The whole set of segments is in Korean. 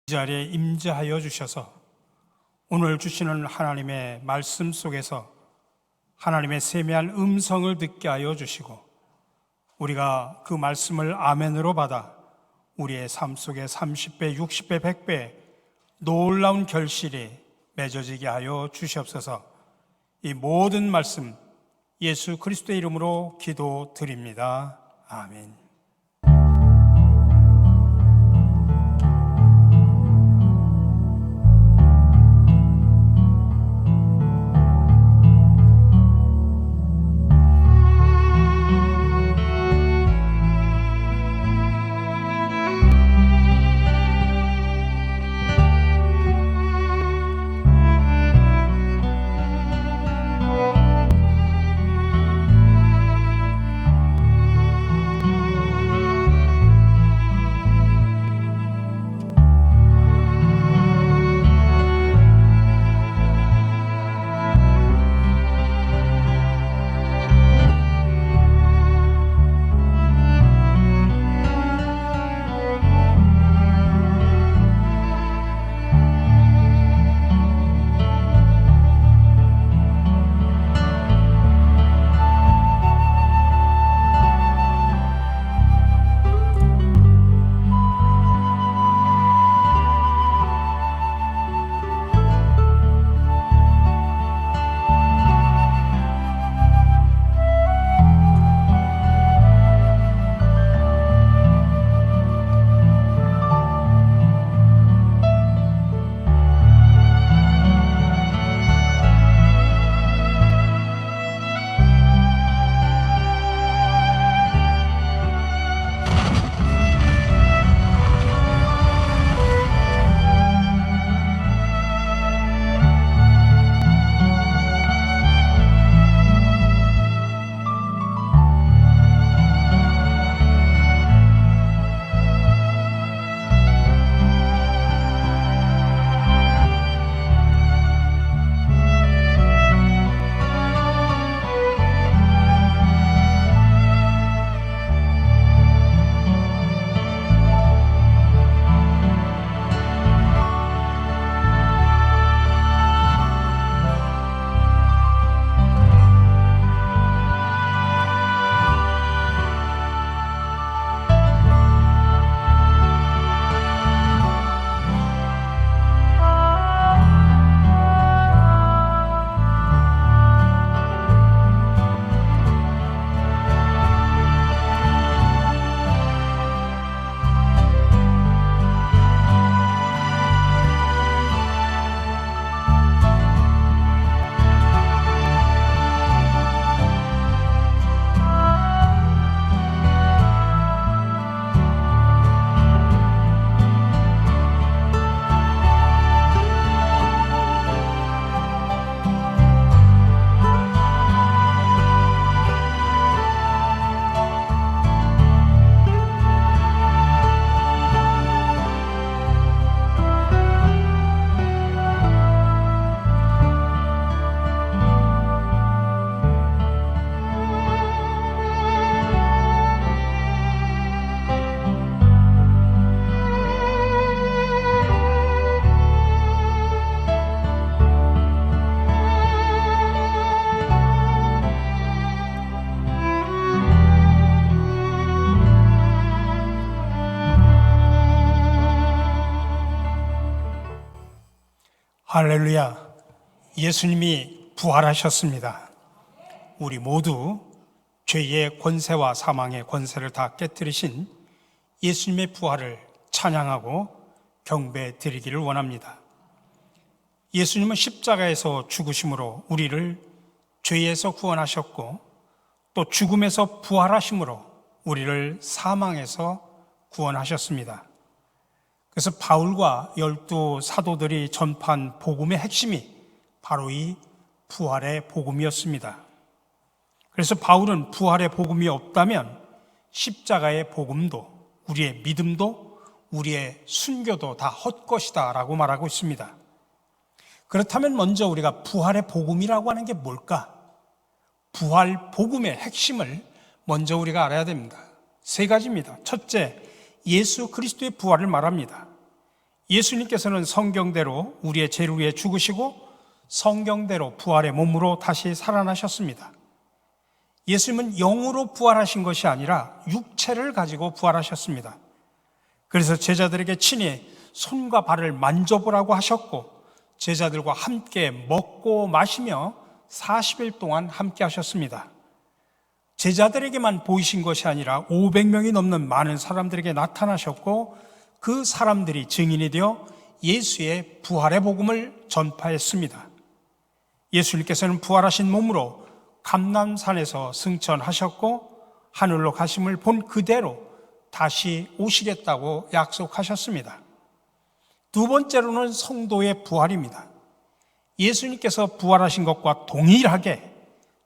이 자리에 임재하여 주셔서 오늘 주시는 하나님의 말씀 속에서 하나님의 세미한 음성을 듣게 하여 주시고 우리가 그 말씀을 아멘으로 받아 우리의 삶 속에 30배, 60배, 100배 놀라운 결실이 맺어지게 하여 주시옵소서. 이 모든 말씀 예수 그리스도의 이름으로 기도드립니다. 아멘. 할렐루야. 예수님이 부활하셨습니다. 우리 모두 죄의 권세와 사망의 권세를 다 깨뜨리신 예수님의 부활을 찬양하고 경배 드리기를 원합니다. 예수님은 십자가에서 죽으심으로 우리를 죄에서 구원하셨고 또 죽음에서 부활하심으로 우리를 사망에서 구원하셨습니다. 그래서 바울과 12 사도들이 전파한 복음의 핵심이 바로 이 부활의 복음이었습니다. 그래서 바울은 부활의 복음이 없다면 십자가의 복음도, 우리의 믿음도, 우리의 순교도 다 헛것이다 라고 말하고 있습니다. 그렇다면 먼저 우리가 부활의 복음이라고 하는 게 뭘까? 부활 복음의 핵심을 먼저 우리가 알아야 됩니다. 세 가지입니다. 첫째, 예수 그리스도의 부활을 말합니다. 예수님께서는 성경대로 우리의 죄를 위해 죽으시고 성경대로 부활의 몸으로 다시 살아나셨습니다. 예수님은 영으로 부활하신 것이 아니라 육체를 가지고 부활하셨습니다. 그래서 제자들에게 친히 손과 발을 만져보라고 하셨고 제자들과 함께 먹고 마시며 40일 동안 함께 하셨습니다. 제자들에게만 보이신 것이 아니라 500명이 넘는 많은 사람들에게 나타나셨고 그 사람들이 증인이 되어 예수의 부활의 복음을 전파했습니다. 예수님께서는 부활하신 몸으로 감람산에서 승천하셨고 하늘로 가심을 본 그대로 다시 오시겠다고 약속하셨습니다. 두 번째로는 성도의 부활입니다. 예수님께서 부활하신 것과 동일하게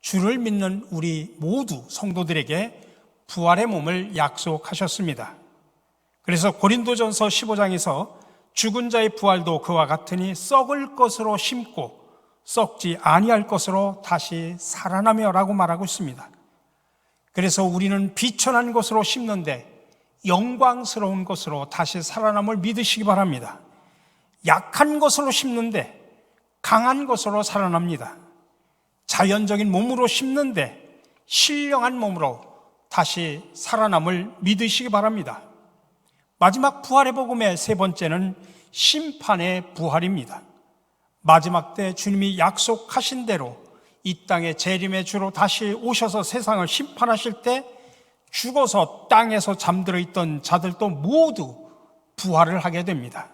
주를 믿는 우리 모두 성도들에게 부활의 몸을 약속하셨습니다. 그래서 고린도전서 15장에서 죽은 자의 부활도 그와 같으니 썩을 것으로 심고 썩지 아니할 것으로 다시 살아나며 라고 말하고 있습니다. 그래서 우리는 비천한 것으로 심는데 영광스러운 것으로 다시 살아남을 믿으시기 바랍니다. 약한 것으로 심는데 강한 것으로 살아납니다. 자연적인 몸으로 심는데 신령한 몸으로 다시 살아남을 믿으시기 바랍니다. 마지막 부활의 복음의 세 번째는 심판의 부활입니다. 마지막 때 주님이 약속하신 대로 이 땅에 재림의 주로 다시 오셔서 세상을 심판하실 때 죽어서 땅에서 잠들어 있던 자들도 모두 부활을 하게 됩니다.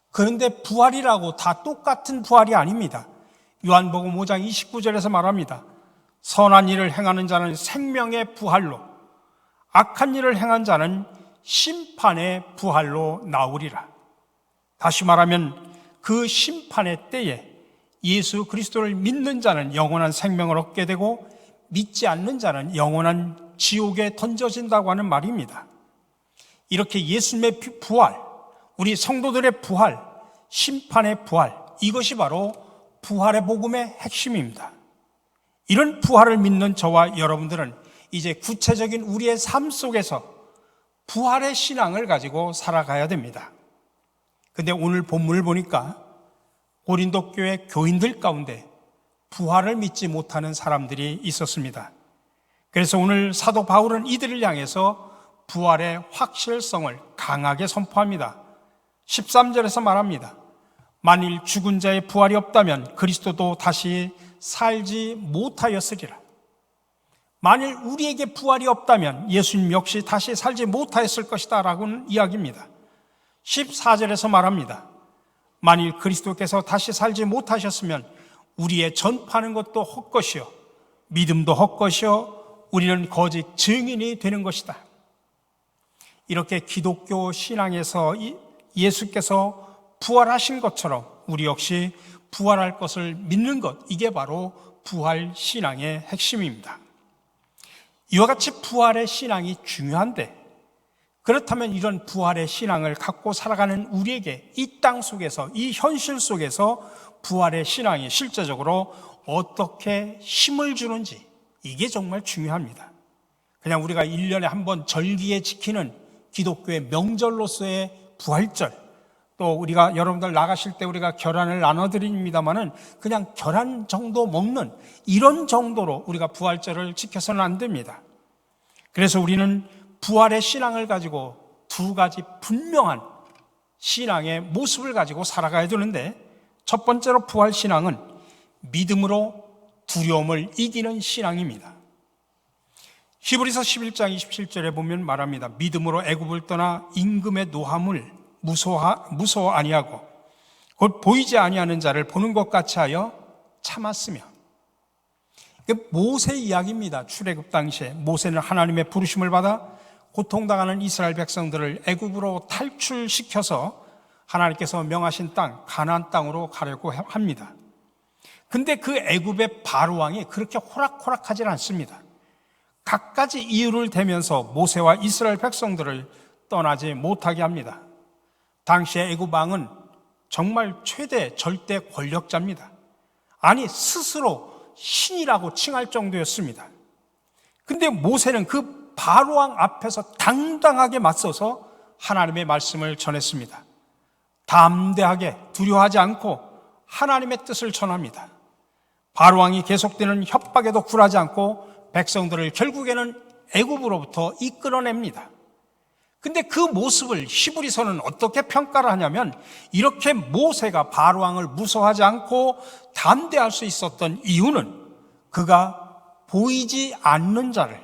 그런데 부활이라고 다 똑같은 부활이 아닙니다. 요한복음 5장 29절에서 말합니다. 선한 일을 행하는 자는 생명의 부활로, 악한 일을 행한 자는 심판의 부활로 나오리라. 다시 말하면 그 심판의 때에 예수 그리스도를 믿는 자는 영원한 생명을 얻게 되고 믿지 않는 자는 영원한 지옥에 던져진다고 하는 말입니다. 이렇게 예수님의 부활, 우리 성도들의 부활, 심판의 부활, 이것이 바로 부활의 복음의 핵심입니다. 이런 부활을 믿는 저와 여러분들은 이제 구체적인 우리의 삶 속에서 부활의 신앙을 가지고 살아가야 됩니다. 근데 오늘 본문을 보니까 고린도 교회 교인들 가운데 부활을 믿지 못하는 사람들이 있었습니다. 그래서 오늘 사도 바울은 이들을 향해서 부활의 확실성을 강하게 선포합니다. 13절에서 말합니다. 만일 죽은 자의 부활이 없다면 그리스도도 다시 살지 못하였으리라. 만일 우리에게 부활이 없다면 예수님 역시 다시 살지 못하였을 것이다 라고는 이야기입니다. 14절에서 말합니다. 만일 그리스도께서 다시 살지 못하셨으면 우리의 전파하는 것도 헛것이요 믿음도 헛것이요 우리는 거짓 증인이 되는 것이다. 이렇게 기독교 신앙에서 예수께서 부활하신 것처럼 우리 역시 부활할 것을 믿는 것, 이게 바로 부활 신앙의 핵심입니다. 이와 같이 부활의 신앙이 중요한데, 그렇다면 이런 부활의 신앙을 갖고 살아가는 우리에게 이 땅 속에서, 이 현실 속에서 부활의 신앙이 실제적으로 어떻게 힘을 주는지, 이게 정말 중요합니다. 그냥 우리가 1년에 한 번 절기에 지키는 기독교의 명절로서의 부활절, 또 우리가 여러분들 나가실 때 우리가 결한을 나눠드립니다만은 그냥 결한 정도 먹는 이런 정도로 우리가 부활절을 지켜서는 안 됩니다. 그래서 우리는 부활의 신앙을 가지고 두 가지 분명한 신앙의 모습을 가지고 살아가야 되는데, 첫 번째로 부활 신앙은 믿음으로 두려움을 이기는 신앙입니다. 히브리서 11장 27절에 보면 말합니다. 믿음으로 애굽을 떠나 임금의 노함을 무서워 아니하고 곧 보이지 아니하는 자를 보는 것 같이 하여 참았으며. 모세 이야기입니다. 출애굽 당시에 모세는 하나님의 부르심을 받아 고통당하는 이스라엘 백성들을 애굽으로 탈출시켜서 하나님께서 명하신 땅 가나안 땅으로 가려고 합니다. 근데 그 애굽의 바로 왕이 그렇게 호락호락하지 않습니다. 갖가지 이유를 대면서 모세와 이스라엘 백성들을 떠나지 못하게 합니다. 당시의 애굽 왕은 정말 최대 절대 권력자입니다. 아니, 스스로 신이라고 칭할 정도였습니다. 근데 모세는 그 바로왕 앞에서 당당하게 맞서서 하나님의 말씀을 전했습니다. 담대하게 두려워하지 않고 하나님의 뜻을 전합니다. 바로왕이 계속되는 협박에도 굴하지 않고 백성들을 결국에는 애굽으로부터 이끌어냅니다. 근데 그 모습을 히브리서는 어떻게 평가를 하냐면, 이렇게 모세가 바로왕을 무서워하지 않고 담대할 수 있었던 이유는 그가 보이지 않는 자를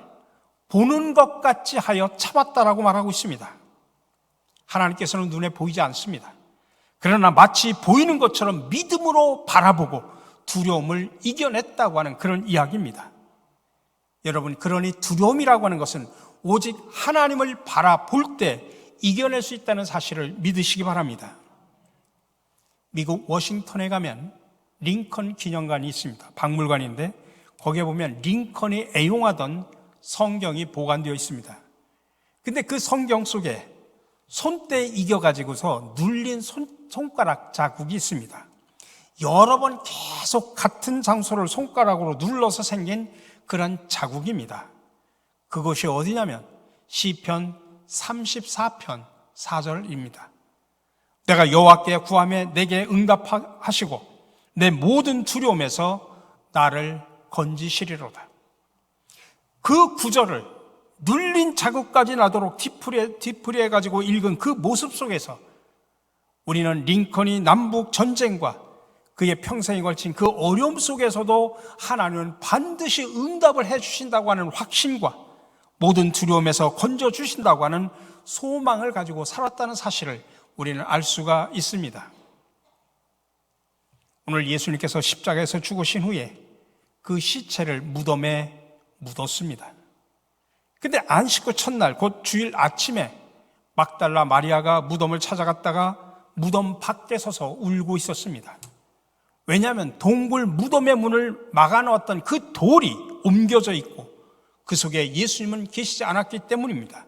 보는 것 같이 하여 참았다라고 말하고 있습니다. 하나님께서는 눈에 보이지 않습니다. 그러나 마치 보이는 것처럼 믿음으로 바라보고 두려움을 이겨냈다고 하는 그런 이야기입니다. 여러분, 그러니 두려움이라고 하는 것은 오직 하나님을 바라볼 때 이겨낼 수 있다는 사실을 믿으시기 바랍니다. 미국 워싱턴에 가면 링컨 기념관이 있습니다. 박물관인데 거기에 보면 링컨이 애용하던 성경이 보관되어 있습니다. 근데 그 성경 속에 손때 이겨가지고서 눌린 손가락 자국이 있습니다. 여러 번 계속 같은 장소를 손가락으로 눌러서 생긴 그런 자국입니다. 그것이 어디냐면 시편 34편 4절입니다. 내가 여호와께 구하매 내게 응답하시고 내 모든 두려움에서 나를 건지시리로다. 그 구절을 눌린 자국까지 나도록 뒤풀이해 가지고 읽은 그 모습 속에서 우리는 링컨이 남북 전쟁과 그의 평생에 걸친 그 어려움 속에서도 하나님은 반드시 응답을 해 주신다고 하는 확신과 모든 두려움에서 건져 주신다고 하는 소망을 가지고 살았다는 사실을 우리는 알 수가 있습니다. 오늘 예수님께서 십자가에서 죽으신 후에 그 시체를 무덤에 묻었습니다. 근데 안식구 첫날 곧 주일 아침에 막달라 마리아가 무덤을 찾아갔다가 무덤 밖에 서서 울고 있었습니다. 왜냐하면 동굴 무덤의 문을 막아놓았던 그 돌이 옮겨져 있고 그 속에 예수님은 계시지 않았기 때문입니다.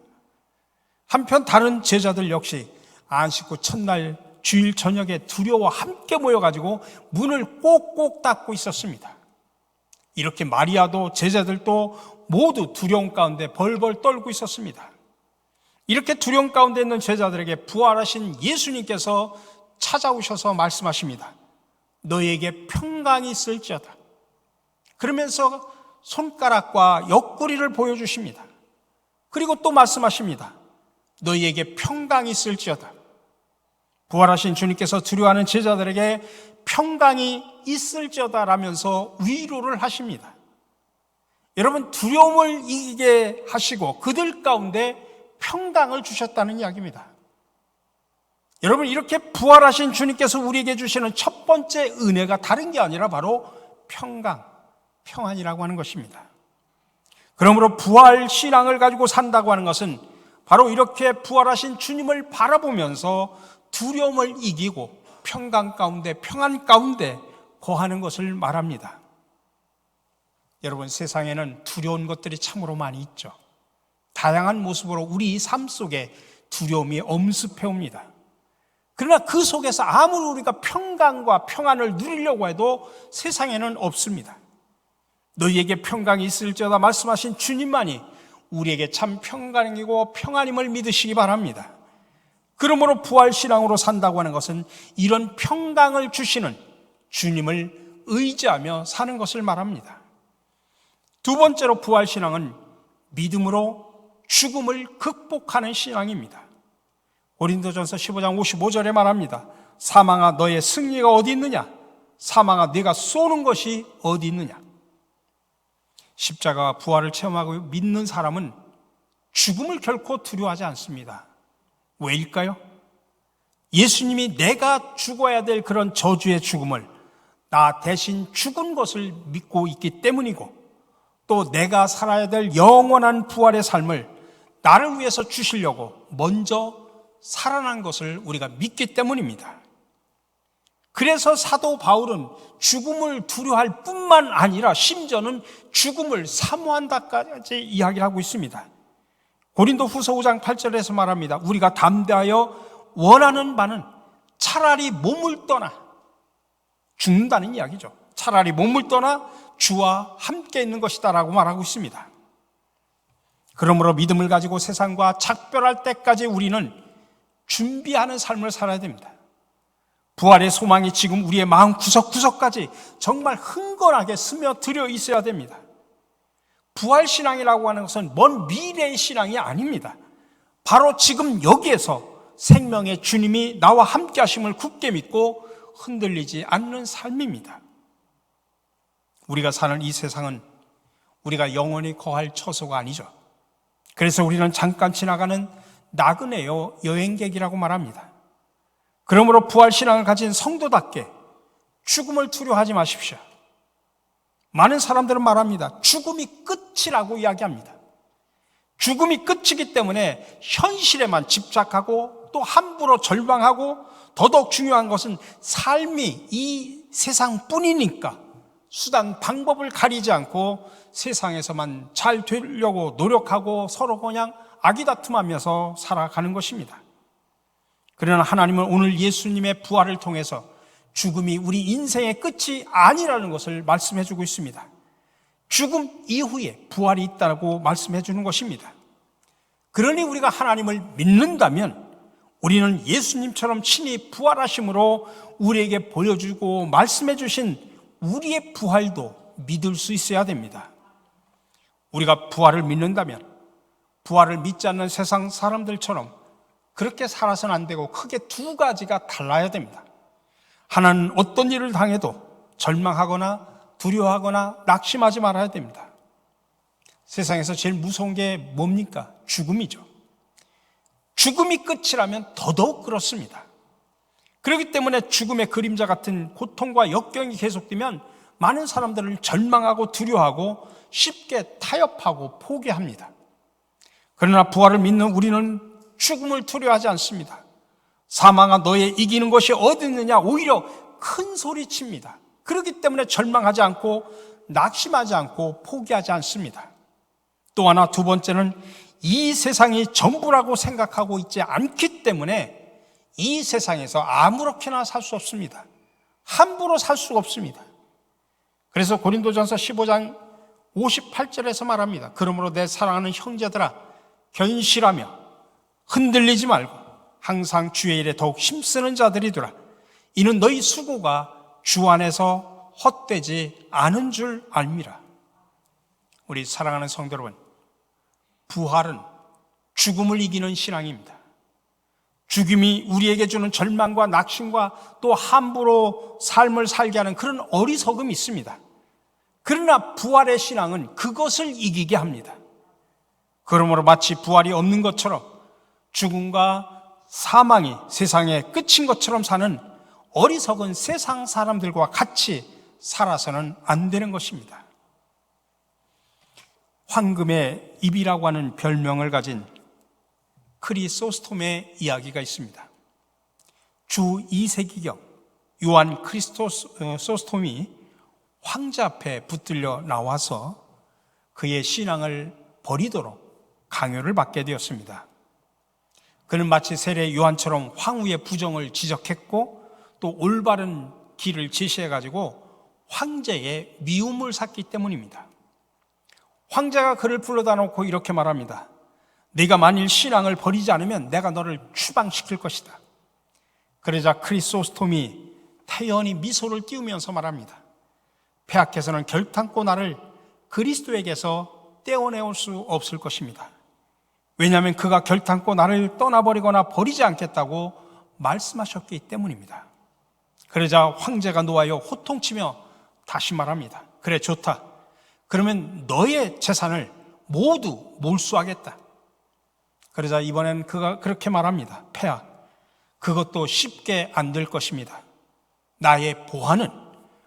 한편 다른 제자들 역시 안식구 첫날 주일 저녁에 두려워 함께 모여가지고 문을 꼭꼭 닫고 있었습니다. 이렇게 마리아도 제자들도 모두 두려움 가운데 벌벌 떨고 있었습니다. 이렇게 두려움 가운데 있는 제자들에게 부활하신 예수님께서 찾아오셔서 말씀하십니다. 너희에게 평강이 있을지어다. 그러면서 손가락과 옆구리를 보여주십니다. 그리고 또 말씀하십니다. 너희에게 평강이 있을지어다. 부활하신 주님께서 두려워하는 제자들에게 평강이 있을지어다 라면서 위로를 하십니다. 여러분, 두려움을 이기게 하시고 그들 가운데 평강을 주셨다는 이야기입니다. 여러분, 이렇게 부활하신 주님께서 우리에게 주시는 첫 번째 은혜가 다른 게 아니라 바로 평강, 평안이라고 하는 것입니다. 그러므로 부활 신앙을 가지고 산다고 하는 것은 바로 이렇게 부활하신 주님을 바라보면서 두려움을 이기고 평강 가운데, 평안 가운데 거하는 것을 말합니다. 여러분, 세상에는 두려운 것들이 참으로 많이 있죠. 다양한 모습으로 우리 삶 속에 두려움이 엄습해 옵니다. 그러나 그 속에서 아무리 우리가 평강과 평안을 누리려고 해도 세상에는 없습니다. 너희에게 평강이 있을지어다 말씀하신 주님만이 우리에게 참 평강이고 평안임을 믿으시기 바랍니다. 그러므로 부활신앙으로 산다고 하는 것은 이런 평강을 주시는 주님을 의지하며 사는 것을 말합니다. 두 번째로 부활신앙은 믿음으로 죽음을 극복하는 신앙입니다. 고린도전서 15장 55절에 말합니다. 사망아 너의 승리가 어디 있느냐? 사망아 네가 쏘는 것이 어디 있느냐? 십자가 부활을 체험하고 믿는 사람은 죽음을 결코 두려워하지 않습니다. 왜일까요? 예수님이 내가 죽어야 될 그런 저주의 죽음을 나 대신 죽은 것을 믿고 있기 때문이고, 또 내가 살아야 될 영원한 부활의 삶을 나를 위해서 주시려고 먼저 살아난 것을 우리가 믿기 때문입니다. 그래서 사도 바울은 죽음을 두려워할 뿐만 아니라 심지어는 죽음을 사모한다까지 이야기를 하고 있습니다. 고린도 후서 5장 8절에서 말합니다. 우리가 담대하여 원하는 바는 차라리 몸을 떠나 죽는다는 이야기죠. 차라리 몸을 떠나 주와 함께 있는 것이다 라고 말하고 있습니다. 그러므로 믿음을 가지고 세상과 작별할 때까지 우리는 준비하는 삶을 살아야 됩니다. 부활의 소망이 지금 우리의 마음 구석구석까지 정말 흥건하게 스며들어 있어야 됩니다. 부활신앙이라고 하는 것은 먼 미래의 신앙이 아닙니다. 바로 지금 여기에서 생명의 주님이 나와 함께 하심을 굳게 믿고 흔들리지 않는 삶입니다. 우리가 사는 이 세상은 우리가 영원히 거할 처소가 아니죠. 그래서 우리는 잠깐 지나가는 나그네요 여행객이라고 말합니다. 그러므로 부활신앙을 가진 성도답게 죽음을 두려워하지 마십시오. 많은 사람들은 말합니다. 죽음이 끝이라고 이야기합니다. 죽음이 끝이기 때문에 현실에만 집착하고 또 함부로 절망하고 더더욱 중요한 것은 삶이 이 세상뿐이니까 수단 방법을 가리지 않고 세상에서만 잘 되려고 노력하고 서로 그냥 아기다툼하면서 살아가는 것입니다. 그러나 하나님은 오늘 예수님의 부활을 통해서 죽음이 우리 인생의 끝이 아니라는 것을 말씀해 주고 있습니다. 죽음 이후에 부활이 있다고 말씀해 주는 것입니다. 그러니 우리가 하나님을 믿는다면 우리는 예수님처럼 친히 부활하심으로 우리에게 보여주고 말씀해 주신 우리의 부활도 믿을 수 있어야 됩니다. 우리가 부활을 믿는다면 부활을 믿지 않는 세상 사람들처럼 그렇게 살아서는 안 되고 크게 두 가지가 달라야 됩니다. 하나는 어떤 일을 당해도 절망하거나 두려워하거나 낙심하지 말아야 됩니다. 세상에서 제일 무서운 게 뭡니까? 죽음이죠. 죽음이 끝이라면 더더욱 그렇습니다. 그렇기 때문에 죽음의 그림자 같은 고통과 역경이 계속되면 많은 사람들을 절망하고 두려워하고 쉽게 타협하고 포기합니다. 그러나 부활을 믿는 우리는 죽음을 두려워하지 않습니다. 사망아 너의 이기는 것이 어디 있느냐 오히려 큰 소리 칩니다. 그렇기 때문에 절망하지 않고 낙심하지 않고 포기하지 않습니다. 또 하나 두 번째는 이 세상이 전부라고 생각하고 있지 않기 때문에 이 세상에서 아무렇게나 살 수 없습니다. 함부로 살 수가 없습니다. 그래서 고린도전서 15장 58절에서 말합니다. 그러므로 내 사랑하는 형제들아 견실하며 흔들리지 말고 항상 주의 일에 더욱 힘쓰는 자들이더라. 이는 너희 수고가 주 안에서 헛되지 않은 줄 알미라. 우리 사랑하는 성도 여러분, 부활은 죽음을 이기는 신앙입니다. 죽음이 우리에게 주는 절망과 낙심과 또 함부로 삶을 살게 하는 그런 어리석음이 있습니다. 그러나 부활의 신앙은 그것을 이기게 합니다. 그러므로 마치 부활이 없는 것처럼 죽음과 사망이 세상의 끝인 것처럼 사는 어리석은 세상 사람들과 같이 살아서는 안 되는 것입니다. 황금의 입이라고 하는 별명을 가진 크리소스톰의 이야기가 있습니다. 주 2세기경 요한 크리소스톰이 황제 앞에 붙들려 나와서 그의 신앙을 버리도록 강요를 받게 되었습니다. 그는 마치 세례 요한처럼 황후의 부정을 지적했고 또 올바른 길을 제시해가지고 황제의 미움을 샀기 때문입니다. 황제가 그를 불러다 놓고 이렇게 말합니다. 네가 만일 신앙을 버리지 않으면 내가 너를 추방시킬 것이다. 그러자 크리소스톰이 태연히 미소를 띄우면서 말합니다. 폐하께서는 결탄코 나를 그리스도에게서 떼어내올 수 없을 것입니다. 왜냐하면 그가 결탄코 나를 떠나버리거나 버리지 않겠다고 말씀하셨기 때문입니다. 그러자 황제가 노하여 호통치며 다시 말합니다. 그래 좋다. 그러면 너의 재산을 모두 몰수하겠다. 그러자 이번엔 그가 그렇게 말합니다. 폐하, 그것도 쉽게 안 될 것입니다. 나의 보화는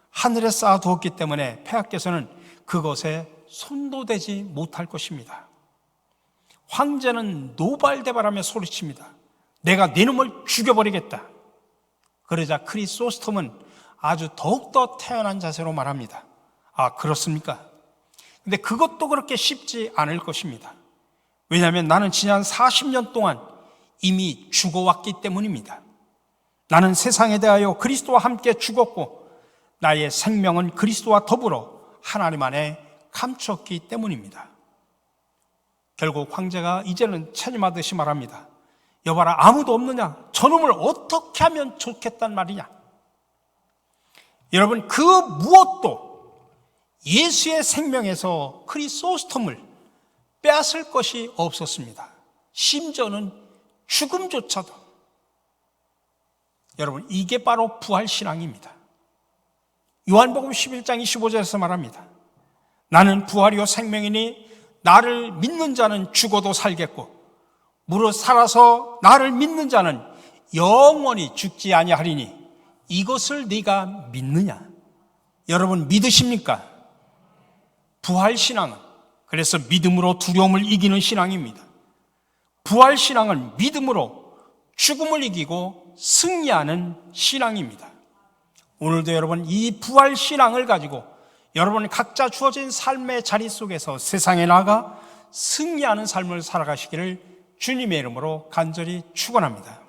하늘에 쌓아두었기 때문에 폐하께서는 그것에 손도 대지 못할 것입니다. 황제는 노발대발하며 소리칩니다. 내가 네 놈을 죽여버리겠다. 그러자 크리소스톰은 아주 더욱더 태연한 자세로 말합니다. 아, 그렇습니까? 근데 그것도 그렇게 쉽지 않을 것입니다. 왜냐하면 나는 지난 40년 동안 이미 죽어왔기 때문입니다. 나는 세상에 대하여 그리스도와 함께 죽었고 나의 생명은 그리스도와 더불어 하나님 안에 감췄기 때문입니다. 결국 황제가 이제는 체념하듯이 말합니다. 여봐라, 아무도 없느냐? 저놈을 어떻게 하면 좋겠단 말이냐? 여러분, 그 무엇도 예수의 생명에서 크리소스톰을 빼앗을 것이 없었습니다. 심지어는 죽음조차도. 여러분, 이게 바로 부활신앙입니다. 요한복음 11장 25절에서 말합니다. 나는 부활이요 생명이니 나를 믿는 자는 죽어도 살겠고 무릇 살아서 나를 믿는 자는 영원히 죽지 아니하리니 이것을 네가 믿느냐? 여러분, 믿으십니까? 부활신앙은 그래서 믿음으로 두려움을 이기는 신앙입니다. 부활신앙은 믿음으로 죽음을 이기고 승리하는 신앙입니다. 오늘도 여러분, 이 부활신앙을 가지고 여러분 각자 주어진 삶의 자리 속에서 세상에 나가 승리하는 삶을 살아가시기를 주님의 이름으로 간절히 축원합니다.